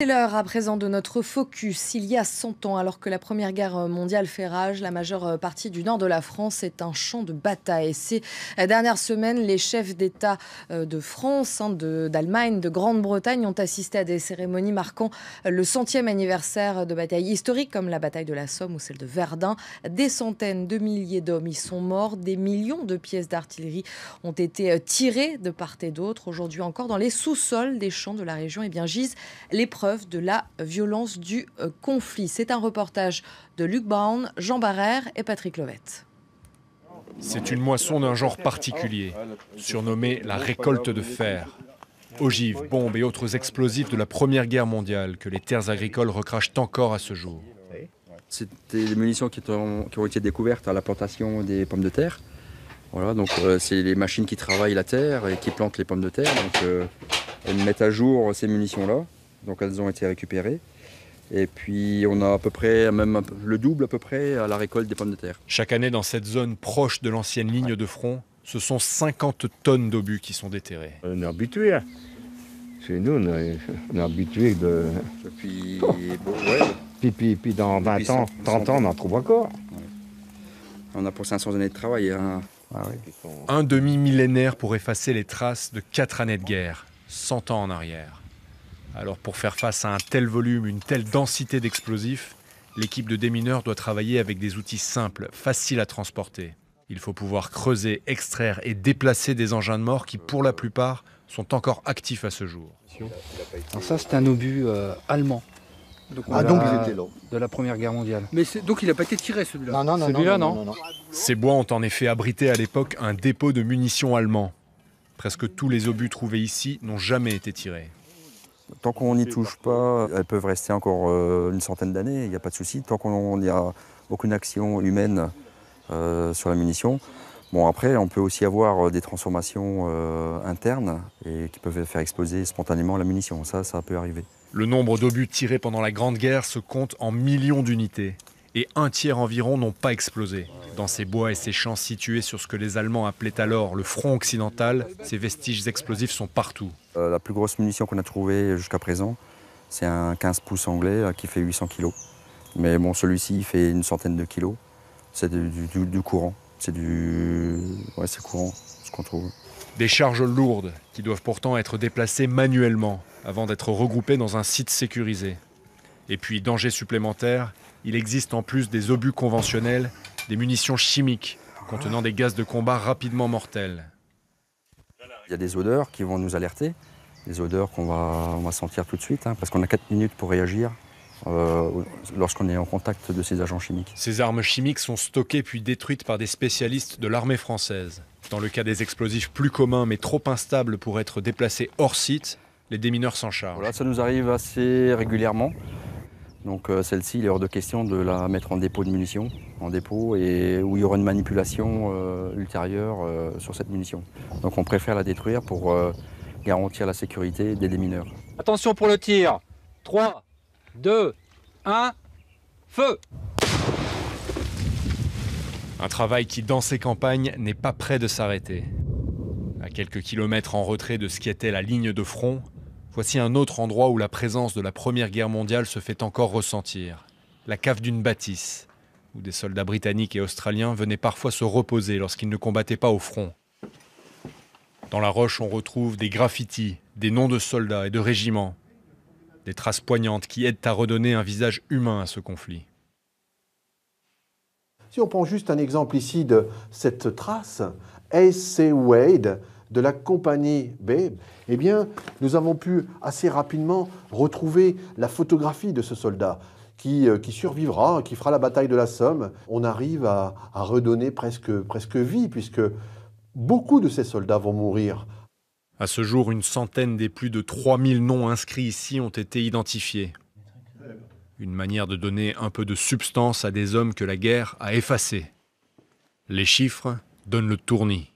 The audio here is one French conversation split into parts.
C'est l'heure à présent de notre focus. Il y a 100 ans, alors que la Première Guerre mondiale fait rage, la majeure partie du nord de la France est un champ de bataille. Ces dernières semaines, les chefs d'État de France, d'Allemagne, de Grande-Bretagne ont assisté à des cérémonies marquant le 100e anniversaire de batailles historiques comme la bataille de la Somme ou celle de Verdun. Des centaines de milliers d'hommes y sont morts. Des millions de pièces d'artillerie ont été tirées de part et d'autre. Aujourd'hui encore, dans les sous-sols des champs de la région, gisent les preuves de la violence du conflit. C'est un reportage de Luc Brown, Jean Barrère et Patrick Lovette. C'est une moisson d'un genre particulier, surnommée la récolte de fer. Ogives, bombes et autres explosifs de la Première Guerre mondiale que les terres agricoles recrachent encore à ce jour. C'était des munitions qui ont été découvertes à la plantation des pommes de terre. Voilà, donc c'est les machines qui travaillent la terre et qui plantent les pommes de terre. Donc elles mettent à jour ces munitions-là. Donc elles ont été récupérées. Et puis on a à peu près, même le double à peu près à la récolte des pommes de terre. Chaque année dans cette zone proche de l'ancienne ligne de front, ce sont 50 tonnes d'obus qui sont déterrés. On est habitué. Hein. Chez nous, on est habitué de... Depuis, ouais. Puis dans 20 ans, 30 ans, on en trouve encore. Ouais. On a pour 500 années de travail. Hein. Ah oui. Un demi-millénaire pour effacer les traces de 4 années de guerre, 100 ans en arrière. Alors pour faire face à un tel volume, une telle densité d'explosifs, l'équipe de démineurs doit travailler avec des outils simples, faciles à transporter. Il faut pouvoir creuser, extraire et déplacer des engins de mort qui, pour la plupart, sont encore actifs à ce jour. Alors ça, c'est un obus allemand. Donc, donc ils étaient là. De la Première Guerre mondiale. Mais donc il n'a pas été tiré celui-là. Non. Celui-là, non. Ces bois ont en effet abrité à l'époque un dépôt de munitions allemand. Presque tous les obus trouvés ici n'ont jamais été tirés. Tant qu'on n'y touche pas, elles peuvent rester encore une centaine d'années, il n'y a pas de souci. Tant qu'on n'y a aucune action humaine sur la munition. Bon, après, on peut aussi avoir des transformations internes et qui peuvent faire exploser spontanément la munition. Ça peut arriver. Le nombre d'obus tirés pendant la Grande Guerre se compte en millions d'unités. Et un tiers environ n'ont pas explosé. Dans ces bois et ces champs situés sur ce que les Allemands appelaient alors le front occidental, ces vestiges explosifs sont partout. La plus grosse munition qu'on a trouvée jusqu'à présent, c'est un 15 pouces anglais qui fait 800 kg. Mais bon, celui-ci, il fait une centaine de kilos. C'est du courant. C'est courant, ce qu'on trouve. Des charges lourdes qui doivent pourtant être déplacées manuellement avant d'être regroupées dans un site sécurisé. Et puis, danger supplémentaire, il existe en plus des obus conventionnels, des munitions chimiques contenant des gaz de combat rapidement mortels. Il y a des odeurs qui vont nous alerter, des odeurs qu'on va sentir tout de suite, parce qu'on a 4 minutes pour réagir lorsqu'on est en contact de ces agents chimiques. Ces armes chimiques sont stockées puis détruites par des spécialistes de l'armée française. Dans le cas des explosifs plus communs mais trop instables pour être déplacés hors site, les démineurs s'en chargent. Voilà, ça nous arrive assez régulièrement. Donc celle-ci, il est hors de question de la mettre en dépôt de munitions, en dépôt, et où il y aura une manipulation ultérieure sur cette munition. Donc on préfère la détruire pour garantir la sécurité des démineurs. Attention pour le tir. 3, 2, 1, feu! Un travail qui, dans ces campagnes, n'est pas près de s'arrêter. À quelques kilomètres en retrait de ce qui était la ligne de front, voici un autre endroit où la présence de la Première Guerre mondiale se fait encore ressentir. La cave d'une bâtisse, où des soldats britanniques et australiens venaient parfois se reposer lorsqu'ils ne combattaient pas au front. Dans la roche, on retrouve des graffitis, des noms de soldats et de régiments. Des traces poignantes qui aident à redonner un visage humain à ce conflit. Si on prend juste un exemple ici de cette trace, A.C. Wade, de la compagnie B, eh bien, nous avons pu assez rapidement retrouver la photographie de ce soldat qui survivra, qui fera la bataille de la Somme. On arrive à redonner presque vie, puisque beaucoup de ces soldats vont mourir. À ce jour, une centaine des plus de 3000 noms inscrits ici ont été identifiés. Une manière de donner un peu de substance à des hommes que la guerre a effacés. Les chiffres donnent le tournis.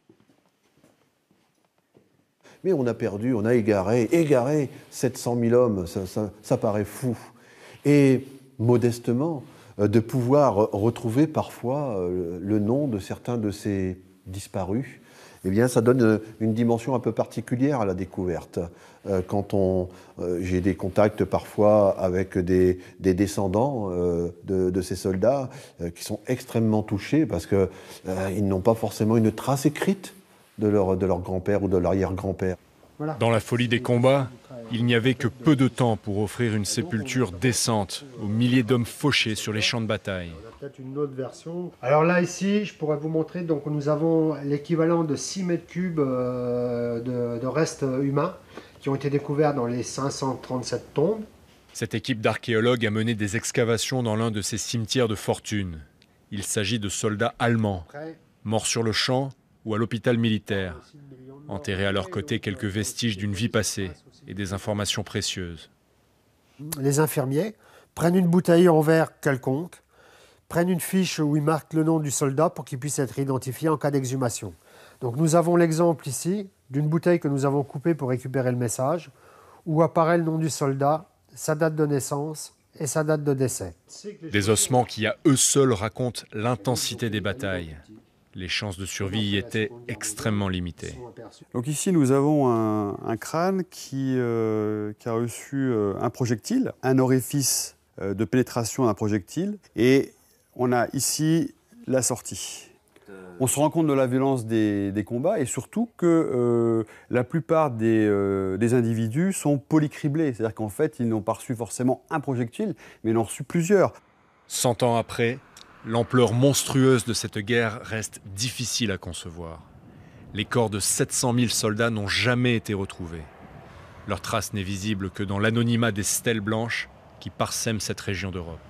Mais on a perdu, on a égaré 700 000 hommes, ça paraît fou. Et modestement, de pouvoir retrouver parfois le nom de certains de ces disparus, eh bien, ça donne une dimension un peu particulière à la découverte. Quand j'ai des contacts parfois avec des descendants de ces soldats qui sont extrêmement touchés parce qu'ils n'ont pas forcément une trace écrite de leur grand-père ou de l'arrière-grand-père. Voilà. Dans la folie des combats, il n'y avait que peu de temps pour offrir une sépulture décente aux milliers d'hommes fauchés sur les champs de bataille. On a peut-être une autre version. Alors là, ici, je pourrais vous montrer, donc nous avons l'équivalent de 6 mètres cubes de restes humains qui ont été découverts dans les 537 tombes. Cette équipe d'archéologues a mené des excavations dans l'un de ces cimetières de fortune. Il s'agit de soldats allemands, morts sur le champ ou à l'hôpital militaire, enterrés à leur côté quelques vestiges d'une vie passée et des informations précieuses. Les infirmiers prennent une bouteille en verre quelconque, prennent une fiche où ils marquent le nom du soldat pour qu'il puisse être identifié en cas d'exhumation. Donc nous avons l'exemple ici d'une bouteille que nous avons coupée pour récupérer le message, où apparaît le nom du soldat, sa date de naissance et sa date de décès. Des ossements qui à eux seuls racontent l'intensité des batailles. Les chances de survie y étaient extrêmement limitées. Donc ici, nous avons un crâne qui a reçu un projectile, un orifice de pénétration d'un projectile, et on a ici la sortie. On se rend compte de la violence des combats et surtout que la plupart des individus sont polycriblés. C'est-à-dire qu'en fait, ils n'ont pas reçu forcément un projectile, mais ils en ont reçu plusieurs. 100 ans après, l'ampleur monstrueuse de cette guerre reste difficile à concevoir. Les corps de 700 000 soldats n'ont jamais été retrouvés. Leur trace n'est visible que dans l'anonymat des stèles blanches qui parsèment cette région d'Europe.